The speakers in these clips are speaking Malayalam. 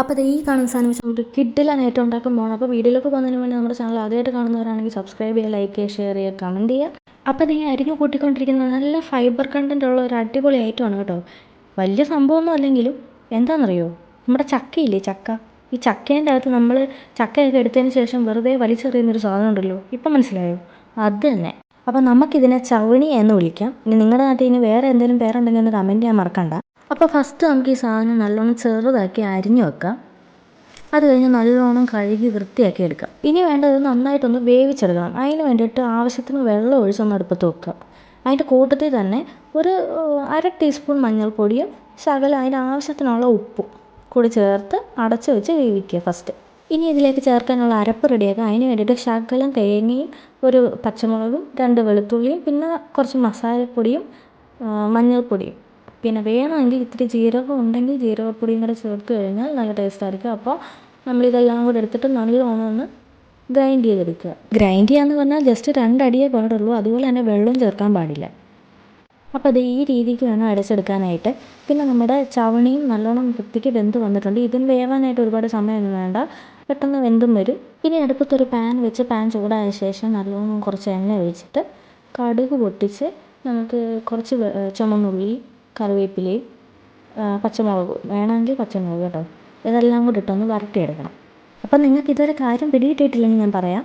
അപ്പോൾ ഈ കാണുന്ന സാധനം വെച്ച് നമുക്ക് കിഡിലാണ് ഏറ്റവും ഉണ്ടാക്കാൻ പോകണം. അപ്പോൾ വീഡിയോയിലേക്ക് പോകുന്നതിന് വേണ്ടി നമ്മുടെ ചാനൽ ആദ്യമായിട്ട് കാണുന്നവരാണെങ്കിൽ സബ്സ്ക്രൈബ് ചെയ്യുക, ലൈക്ക് ചെയ്യുക, ഷെയർ ചെയ്യുക, കമൻറ്റ് ചെയ്യുക. അപ്പോൾ ഈ അരിഞ്ഞു കൂട്ടിക്കൊണ്ടിരിക്കുന്നത് നല്ല ഫൈബർ കണ്ടൻ്റ് ഉള്ള ഒരു അടിപൊളി ഐറ്റമാണ് കേട്ടോ. വലിയ സംഭവമൊന്നും അല്ലെങ്കിലും എന്താണെന്നറിയോ, നമ്മുടെ ചക്കയില്ലേ, ഈ ചക്കേൻ്റെ അകത്ത് നമ്മൾ ചക്കയൊക്കെ എടുത്തതിന് ശേഷം വെറുതെ വലിച്ചെറിയുന്നൊരു സാധനം ഉണ്ടല്ലോ, ഇപ്പം മനസ്സിലായോ? അത് തന്നെ. അപ്പോൾ നമുക്കിതിനെ ചവണി എന്ന് വിളിക്കാം. ഇനി നിങ്ങളുടെ നാട്ടിൽ ഇനി വേറെ എന്തെങ്കിലും പേരുണ്ടെങ്കിൽ ഒന്ന് കമൻറ്റ് ചെയ്യാൻ മറക്കണ്ട. അപ്പോൾ ഫസ്റ്റ് നമുക്ക് ഈ സാധനം നല്ലോണം ചെറുതാക്കി അരിഞ്ഞു വെക്കാം. അത് കഴിഞ്ഞ് നല്ലോണം കഴുകി വൃത്തിയാക്കി എടുക്കാം. ഇനി വേണ്ടത് നന്നായിട്ടൊന്ന് വേവിച്ചെടുക്കണം. അതിന് വേണ്ടിയിട്ട് ആവശ്യത്തിന് വെള്ളം ഒഴിച്ചൊന്ന് അടുപ്പത്ത് വെക്കാം. അതിൻ്റെ കൂട്ടത്തിൽ തന്നെ ഒരു 1/2 ടീസ്പൂൺ മഞ്ഞൾപ്പൊടിയും ശകലം അതിന് ആവശ്യത്തിനുള്ള ഉപ്പും കൂടി ചേർത്ത് അടച്ച് വെച്ച് വേവിക്കുക ഫസ്റ്റ്. ഇനി ഇതിലേക്ക് ചേർക്കാനുള്ള അരപ്പ് റെഡിയാക്കുക. അതിന് വേണ്ടിയിട്ട് ശകലം തേങ്ങയും ഒരു പച്ചമുളകും 2 വെളുത്തുള്ളിയും പിന്നെ കുറച്ച് മസാലപ്പൊടിയും മഞ്ഞൾപ്പൊടിയും പിന്നെ വേണമെങ്കിൽ ഇത്തിരി ജീരകം ഉണ്ടെങ്കിൽ ജീരകപ്പൊടിയും കൂടെ ചേർത്ത് കഴിഞ്ഞാൽ നല്ല ടേസ്റ്റ് ആയിരിക്കും. അപ്പോൾ നമ്മളിതെല്ലാം കൂടെ എടുത്തിട്ട് നല്ലോണം ഒന്ന് ഗ്രൈൻഡ് ചെയ്തെടുക്കുക. ഗ്രൈൻഡ് ചെയ്യാന്ന് പറഞ്ഞാൽ ജസ്റ്റ് 2 അടിയേ പാടുള്ളൂ. അതുപോലെ തന്നെ വെള്ളവും ചേർക്കാൻ പാടില്ല. അപ്പോൾ അത് ഈ രീതിക്ക് വേണം അരച്ചെടുക്കാനായിട്ട്. പിന്നെ നമ്മുടെ ചവണിയും നല്ലോണം വൃത്തിക്ക് വെന്ത് വന്നിട്ടുണ്ട്. ഇതിന് വേവാനായിട്ട് ഒരുപാട് സമയമൊന്നും വേണ്ട, പെട്ടെന്ന് വെന്തും വരും. ഇനി അടുപ്പത്തൊരു പാൻ വെച്ച് പാൻ ചൂടായ ശേഷം നല്ലോണം കുറച്ച് എണ്ണ ഒഴിച്ചിട്ട് കടുക് പൊട്ടിച്ച് നമുക്ക് കുറച്ച് ചുമന്നുള്ളി, കറിവേപ്പിലയും പച്ചമുളക് വേണമെങ്കിൽ പച്ചമുളക് കേട്ടോ, ഇതെല്ലാം കൂടി ഇട്ടൊന്ന് വരട്ടിയെടുക്കണം. അപ്പം നിങ്ങൾക്ക് ഇതുവരെ കാര്യം പിടികിട്ടിയിട്ടില്ലെങ്കിൽ ഞാൻ പറയാം.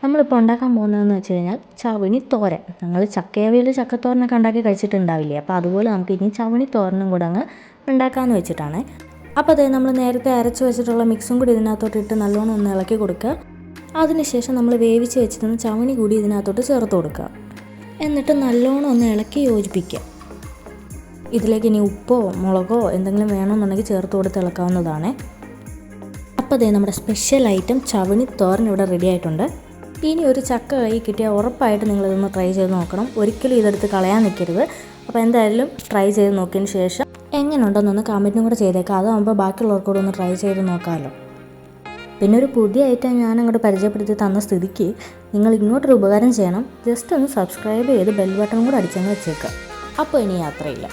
നമ്മളിപ്പോൾ ഉണ്ടാക്കാൻ പോകുന്നതെന്ന് വെച്ച് കഴിഞ്ഞാൽ ചവണി തോരൻ. നിങ്ങൾ ചക്കയവിയൽ ചക്കത്തോരനൊക്കെ ഉണ്ടാക്കി കഴിച്ചിട്ടുണ്ടാവില്ലേ, അപ്പോൾ അതുപോലെ നമുക്ക് ഇനി ചവണി തോരനും കൂടെ അങ്ങ് ഉണ്ടാക്കാമെന്ന് വെച്ചിട്ടാണ്. അപ്പോൾ അതേ നമ്മൾ നേരത്തെ അരച്ച് വെച്ചിട്ടുള്ള മിക്സും കൂടി ഇതിനകത്തോട്ട് ഇട്ട് നല്ലോണം ഒന്ന് ഇളക്കി കൊടുക്കുക. അതിനുശേഷം നമ്മൾ വേവിച്ച് വെച്ചിരുന്ന ചവണി കൂടി ഇതിനകത്തോട്ട് ചേർത്ത് കൊടുക്കുക. എന്നിട്ട് നല്ലോണം ഒന്ന് ഇളക്കി യോജിപ്പിക്കുക. ഇതിലേക്ക് ഇനി ഉപ്പോ മുളകോ എന്തെങ്കിലും വേണമെന്നുണ്ടെങ്കിൽ ചേർത്ത് കൊടുത്ത് ഇളക്കാവുന്നതാണ്. അപ്പോൾ അതേ നമ്മുടെ സ്പെഷ്യൽ ഐറ്റം ചവണി തോരൻ ഇവിടെ റെഡി ആയിട്ടുണ്ട്. ഇനി ഒരു ചക്ക കൈ കിട്ടിയാൽ ഉറപ്പായിട്ട് നിങ്ങളിതൊന്ന് ട്രൈ ചെയ്ത് നോക്കണം. ഒരിക്കലും ഇതെടുത്ത് കളയാൻ നിൽക്കരുത്. അപ്പോൾ എന്തായാലും ട്രൈ ചെയ്ത് നോക്കിയതിന് ശേഷം എങ്ങനെ ഉണ്ടെന്നൊന്ന് കമൻറ്റും കൂടെ ചെയ്തേക്കാം. അതാകുമ്പോൾ ബാക്കിയുള്ളവർക്കൂടെ ഒന്ന് ട്രൈ ചെയ്ത് നോക്കാമല്ലോ. പിന്നെ ഒരു പുതിയ ഐറ്റം ഞാൻ അങ്ങോട്ട് പരിചയപ്പെടുത്തി തന്ന സ്ഥിതിക്ക് നിങ്ങൾ ഇങ്ങോട്ടൊരു ഉപകാരം ചെയ്യണം. ജസ്റ്റ് ഒന്ന് സബ്സ്ക്രൈബ് ചെയ്ത് ബെൽ ബട്ടൺ കൂടെ അടിച്ചങ്ങ് വെച്ചേക്കുക. അപ്പോൾ ഇനി യാത്രയില്ല.